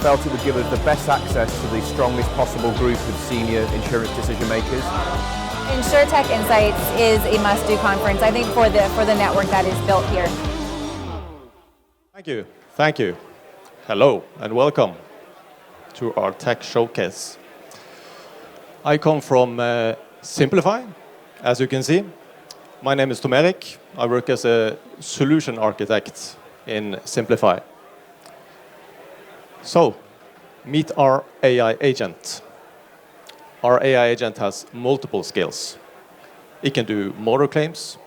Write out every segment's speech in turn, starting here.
felt it would give us the best access to the strongest possible group of senior insurance decision makers. Insurtech Insights is a must-do conference, I think, for the network that is built here. Thank you. Thank you. Hello and welcome to our tech showcase. I come from Simplifai, as you can see. My name is Tom Erik. I work as a solution architect in Simplifai. So, meet our AI agent. Our AI agent has multiple skills. It can do motor claims,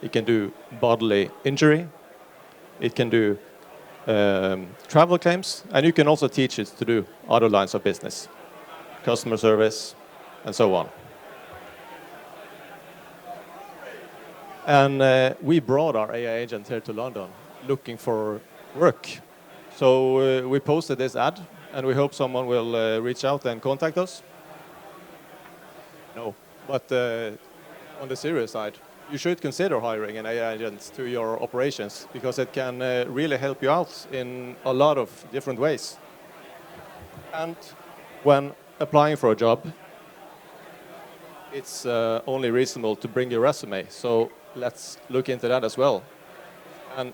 it can do bodily injury, it can do travel claims, and you can also teach it to do other lines of business, customer service, and so on. And we brought our AI agent here to London looking for work. So we posted this ad, and we hope someone will reach out and contact us. No, but on the serious side, you should consider hiring an AI agent to your operations because it can really help you out in a lot of different ways. And when applying for a job, it's only reasonable to bring your resume. So let's look into that as well. And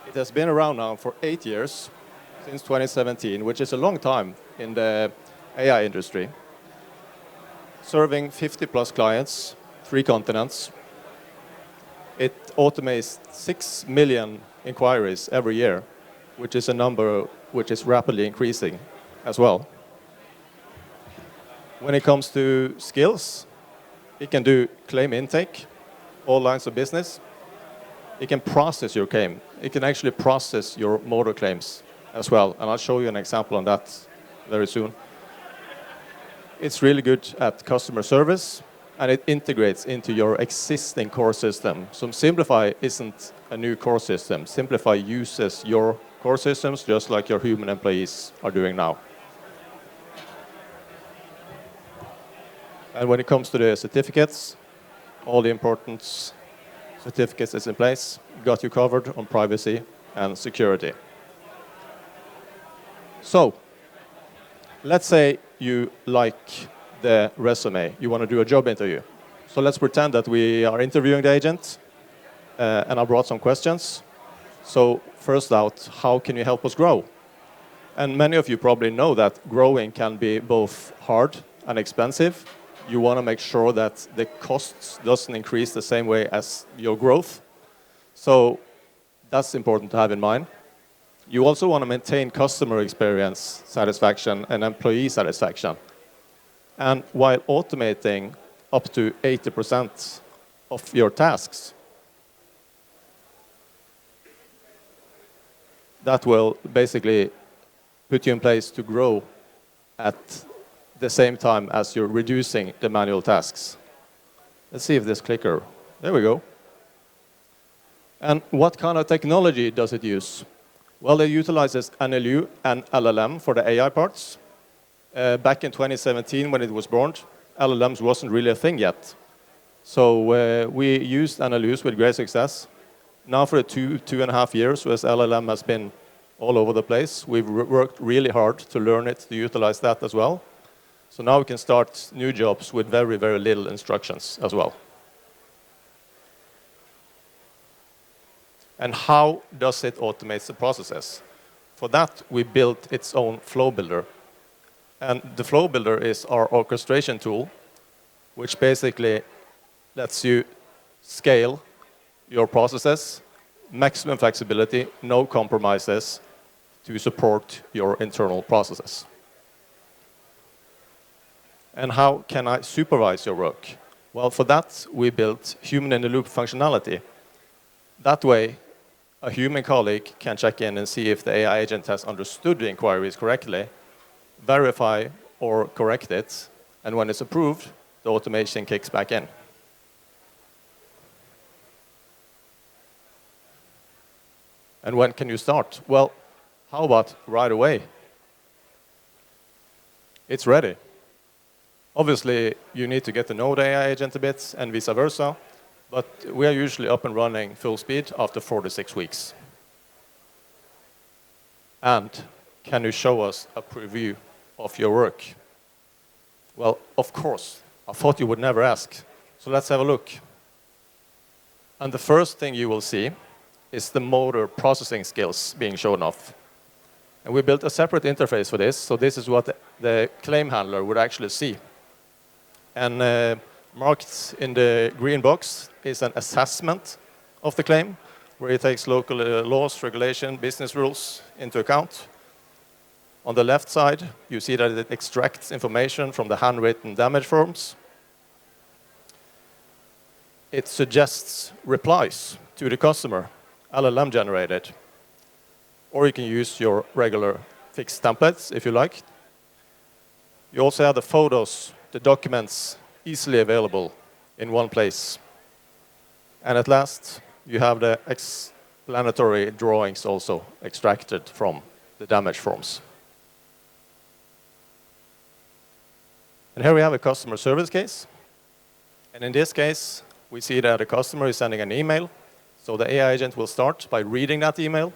it has been around now for 8 years, since 2017, which is a long time in the AI industry. Serving 50+ clients, 3 continents. It automates 6 million inquiries every year, which is a number which is rapidly increasing as well. When it comes to skills, it can do claim intake, all lines of business. It can process your claim. It can actually process your motor claims as well, and I'll show you an example on that very soon. It's really good at customer service, and it integrates into your existing core system. So Simplifai isn't a new core system. Simplifai uses your core systems just like your human employees are doing now. And when it comes to the certificates, all the important certificates is in place. Got you covered on privacy and security. So, let's say you like the resume. You want to do a job interview. So let's pretend that we are interviewing the agent, and I brought some questions. So first out, how can you help us grow? And many of you probably know that growing can be both hard and expensive. You want to make sure that the costs doesn't increase the same way as your growth. So that's important to have in mind. You also want to maintain customer experience satisfaction and employee satisfaction. And while automating up to 80% of your tasks, that will basically put you in place to grow at the same time as you're reducing the manual tasks. Let's see if this clicker, there we go. And what kind of technology does it use? Well, it utilizes NLU and LLM for the AI parts. Back in 2017, when it was born, LLMs wasn't really a thing yet. So we used NLUs with great success. Now for the 2.5 years, as LLM has been all over the place, we've worked really hard to learn it, to utilize that as well. So now we can start new jobs with very, very little instructions as well. And how does it automate the processes? For that, we built its own flow builder. And the flow builder is our orchestration tool, which basically lets you scale your processes, maximum flexibility, no compromises to support your internal processes. And how can I supervise your work? Well, for that, we built human-in-the-loop functionality. That way, a human colleague can check in and see if the AI agent has understood the inquiries correctly, verify or correct it, and when it's approved, the automation kicks back in. And when can you start? Well, how about right away? It's ready. Obviously, you need to get to know the AI agent a bit, and vice versa. But we are usually up and running full speed after 4 to 6 weeks. And can you show us a preview of your work? Well, of course. I thought you would never ask. So let's have a look. And the first thing you will see is the motor processing skills being shown off. And we built a separate interface for this, so this is what the claim handler would actually see. And marked in the green box is an assessment of the claim, where it takes local laws, regulation, business rules into account. On the left side, you see that it extracts information from the handwritten damage forms. It suggests replies to the customer, LLM generated. Or you can use your regular fixed templates if you like. You also have the photos, the documents easily available in one place. And at last, you have the explanatory drawings also extracted from the damage forms. And here we have a customer service case. And in this case, we see that the customer is sending an email. So the AI agent will start by reading that email.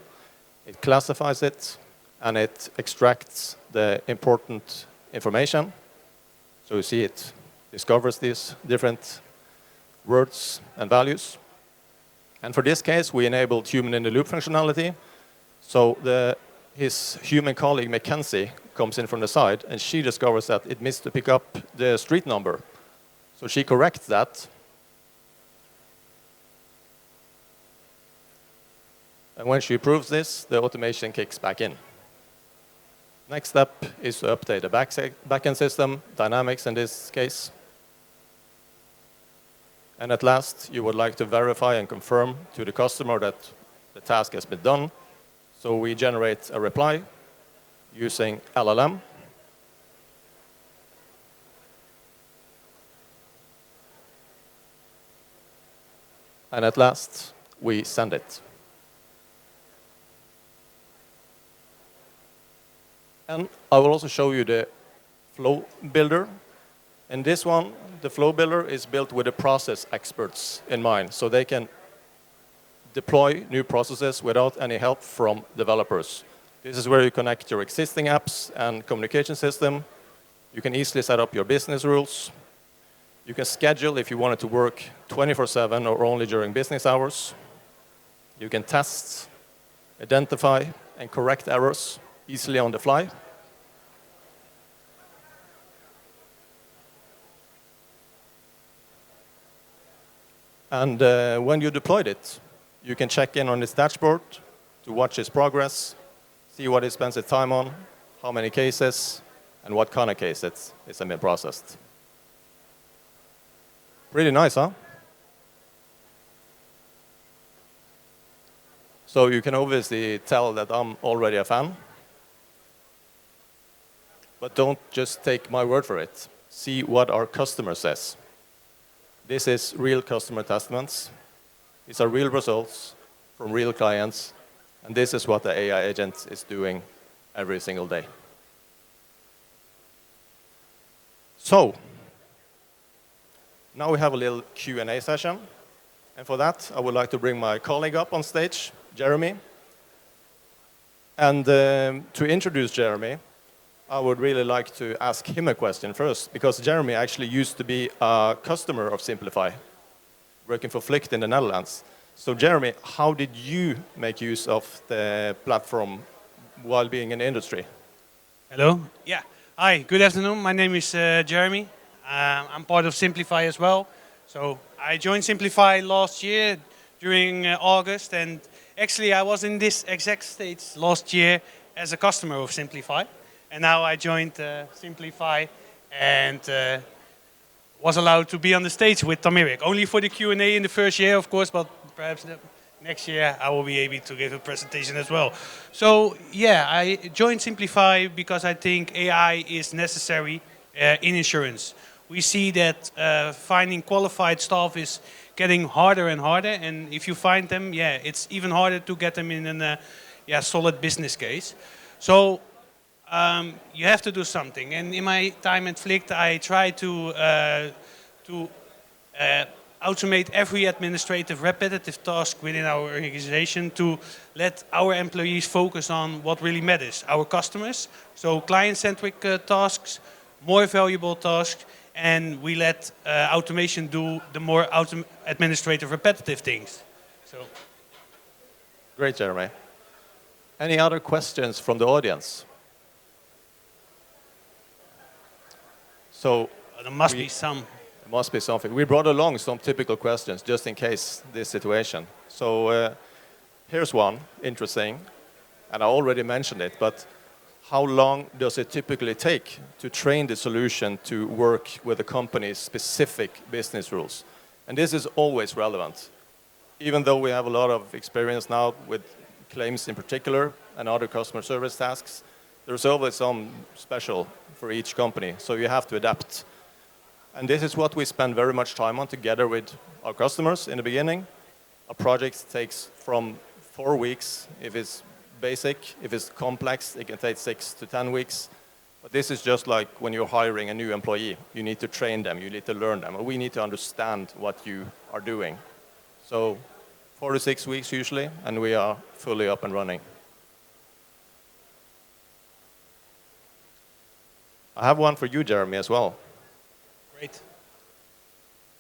It classifies it, and it extracts the important information. So you see it discovers these different words and values. And for this case, we enabled human-in-the-loop functionality. So his human colleague, Mackenzie, comes in from the side, and she discovers that it missed to pick up the street number. So she corrects that. And when she approves this, the automation kicks back in. Next step is to update the backend system, Dynamics in this case. And at last, you would like to verify and confirm to the customer that the task has been done. So we generate a reply using LLM. And at last, we send it. And I will also show you the flow builder. In this one, the flow builder is built with the process experts in mind, so they can deploy new processes without any help from developers. This is where you connect your existing apps and communication system. You can easily set up your business rules. You can schedule if you want it to work 24/7 or only during business hours. You can test, identify, and correct errors easily on the fly. And when you deployed it, you can check in on this dashboard to watch its progress, see what it spends its time on, how many cases, and what kind of cases it's been processed. Pretty nice, huh? So you can obviously tell that I'm already a fan. But don't just take my word for it. See what our customer says. This is real customer testaments. These are real results from real clients. And this is what the AI agent is doing every single day. So, now we have a little Q&A session. And for that, I would like to bring my colleague up on stage, Jeremy. And to introduce Jeremy, I would really like to ask him a question first, because Jeremy actually used to be a customer of Simplifai, working for Flicked in the Netherlands. So Jeremy, how did you make use of the platform while being in the industry? Hello. Yeah. Hi. Good afternoon. My name is Jeremy. I'm part of Simplifai as well. So I joined Simplifai last year during August, and actually I was in this exact stage last year as a customer of Simplifai. And now I joined Simplifai and was allowed to be on the stage with Tamirik. Only for the Q&A in the first year, of course, but perhaps next year I will be able to give a presentation as well. So yeah, I joined Simplifai because I think AI is necessary in insurance. We see that finding qualified staff is getting harder and harder, and if you find them, yeah, it's even harder to get them in a solid business case. So you have to do something. And in my time at Flicked, I tried to automate every administrative repetitive task within our organization to let our employees focus on what really matters, our customers. So client-centric tasks, more valuable tasks, and we let automation do the more administrative repetitive things. So. Great, Jeremy. Any other questions from the audience? So There must be some. There must be something. We brought along some typical questions just in case this situation. So here's one, interesting, and I already mentioned it, but how long does it typically take to train the solution to work with a company's specific business rules? And this is always relevant. Even though we have a lot of experience now with claims in particular and other customer service tasks, there's always some special for each company, so you have to adapt. And this is what we spend very much time on together with our customers in the beginning. A project takes from 4 weeks if it's basic. If it's complex, it can take 6 to 10 weeks. But this is just like when you're hiring a new employee. You need to train them, you need to learn them, and we need to understand what you are doing. So 4 to 6 weeks usually, and we are fully up and running. I have one for you, Jeremy, as well. Great.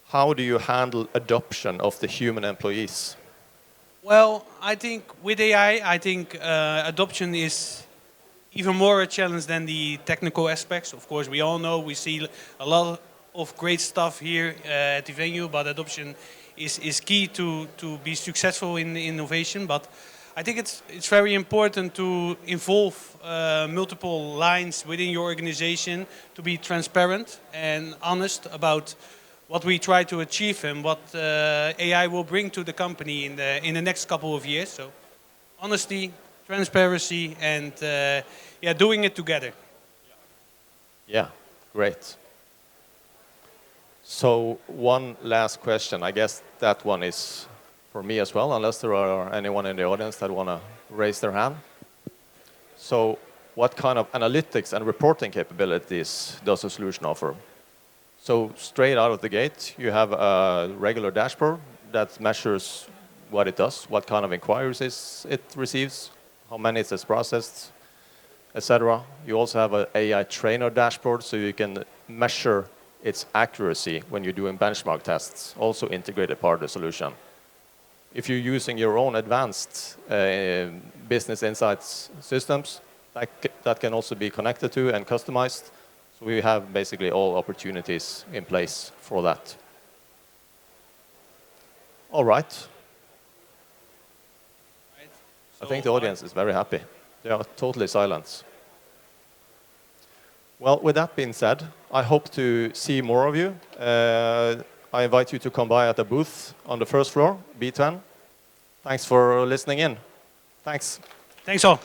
How do you handle adoption of the human employees? Well, I think with AI, adoption is even more a challenge than the technical aspects. Of course, we all know, we see a lot of great stuff here at the venue, but adoption is key to be successful in innovation. But I think it's very important to involve multiple lines within your organization to be transparent and honest about what we try to achieve and what AI will bring to the company in the next couple of years. So, honesty, transparency, and doing it together. Yeah, great. So one last question. I guess that one is for me as well, unless there are anyone in the audience that want to raise their hand. So what kind of analytics and reporting capabilities does the solution offer? So straight out of the gate, you have a regular dashboard that measures what it does, what kind of inquiries it receives, how many it has processed, etc. You also have an AI trainer dashboard, so you can measure its accuracy when you're doing benchmark tests, also integrated part of the solution. If you're using your own advanced business insights systems, that can also be connected to and customized. So we have basically all opportunities in place for that. All right. I think the audience is very happy. They are totally silent. Well, with that being said, I hope to see more of you. I invite you to come by at the booth on the first floor, B10. Thanks for listening in. Thanks. Thanks all.